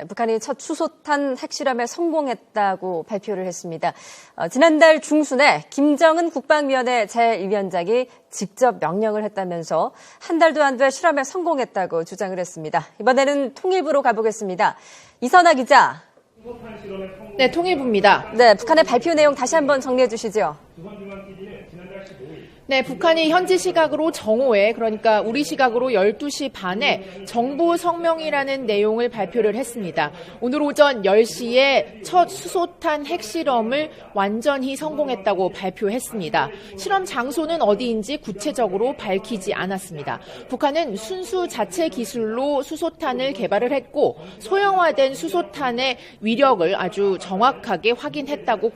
북한이 첫 수소탄 핵실험에 성공했다고 발표를 했습니다. 지난달 중순에 김정은 국방위원회 제1위원장이 직접 명령을 했다면서 한 달도 안 돼 실험에 성공했다고 주장을 했습니다. 이번에는 통일부로 가보겠습니다. 이선아 기자. 네, 통일부입니다. 네, 북한의 발표 내용 다시 한번 정리해 주시죠. 네, 북한이 현지 시각으로 정오에, 그러니까 우리 시각으로 12시 반에 정부 성명이라는 내용을 발표를 했습니다. 오늘 오전 10시에 첫 수소탄 핵실험을 완전히 성공했다고 발표했습니다. 실험 장소는 어디인지 구체적으로 밝히지 않았습니다. 북한은 순수 자체 기술로 수소탄을 개발을 했고 소형화된 수소탄의 위력을 아주 정확하게 확인했다고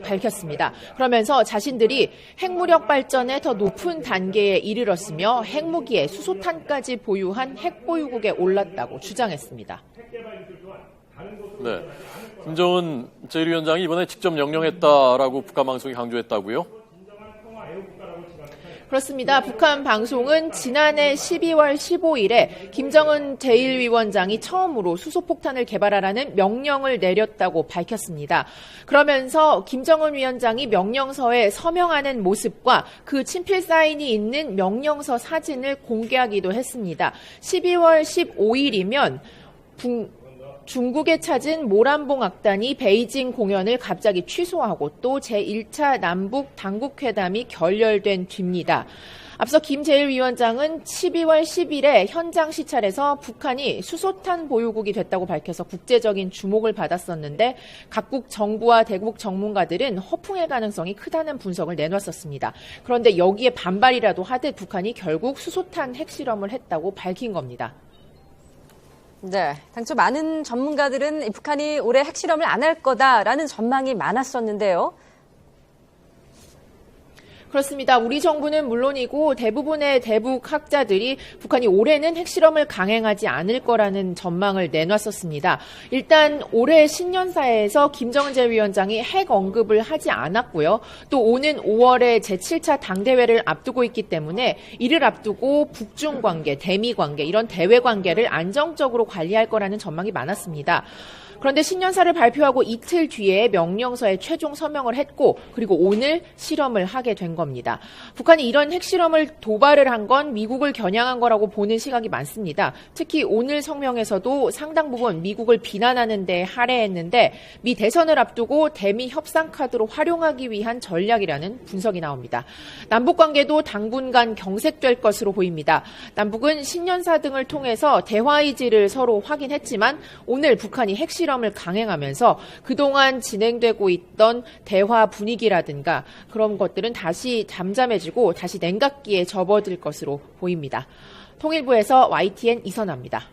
밝혔습니다. 그러면서 자신들이 핵무력 발전에 더 높은 단계에 이르렀으며 핵무기에 수소탄까지 보유한 핵보유국에 올랐다고 주장했습니다. 네, 김정은 제1위원장이 이번에 직접 명령했다라고 북한 방송이 강조했다고요? 그렇습니다. 북한 방송은 지난해 12월 15일에 김정은 제1위원장이 처음으로 수소폭탄을 개발하라는 명령을 내렸다고 밝혔습니다. 그러면서 김정은 위원장이 명령서에 서명하는 모습과 그 친필 사인이 있는 명령서 사진을 공개하기도 했습니다. 12월 15일이면 중국에 찾은 모란봉 악단이 베이징 공연을 갑자기 취소하고 또 제1차 남북 당국회담이 결렬된 뒤입니다. 앞서 김 제1위원장은 12월 10일에 현장 시찰에서 북한이 수소탄 보유국이 됐다고 밝혀서 국제적인 주목을 받았었는데 각국 정부와 대국 전문가들은 허풍의 가능성이 크다는 분석을 내놨었습니다. 그런데 여기에 반발이라도 하듯 북한이 결국 수소탄 핵실험을 했다고 밝힌 겁니다. 네, 당초 많은 전문가들은 북한이 올해 핵실험을 안 할 거다라는 전망이 많았었는데요. 그렇습니다. 우리 정부는 물론이고 대부분의 대북 학자들이 북한이 올해는 핵실험을 강행하지 않을 거라는 전망을 내놨었습니다. 일단 올해 신년사에서 김정은 제1위원장이 핵 언급을 하지 않았고요. 또 오는 5월에 제7차 당대회를 앞두고 있기 때문에 이를 앞두고 북중 관계, 대미 관계 이런 대외 관계를 안정적으로 관리할 거라는 전망이 많았습니다. 그런데 신년사를 발표하고 이틀 뒤에 명령서에 최종 서명을 했고 그리고 오늘 실험을 하게 된 겁니다. 북한이 이런 핵실험을 도발을 한 건 미국을 겨냥한 거라고 보는 시각이 많습니다. 특히 오늘 성명에서도 상당 부분 미국을 비난하는 데 할애했는데 미 대선을 앞두고 대미 협상 카드로 활용하기 위한 전략이라는 분석이 나옵니다. 남북관계도 당분간 경색될 것으로 보입니다. 남북은 신년사 등을 통해서 대화 의지를 서로 확인했지만 오늘 북한이 핵실험을 강행하면서 그동안 진행되고 있던 대화 분위기라든가 그런 것들은 다시 잠잠해지고 다시 냉각기에 접어들 것으로 보입니다. 통일부에서 YTN 이선아입니다.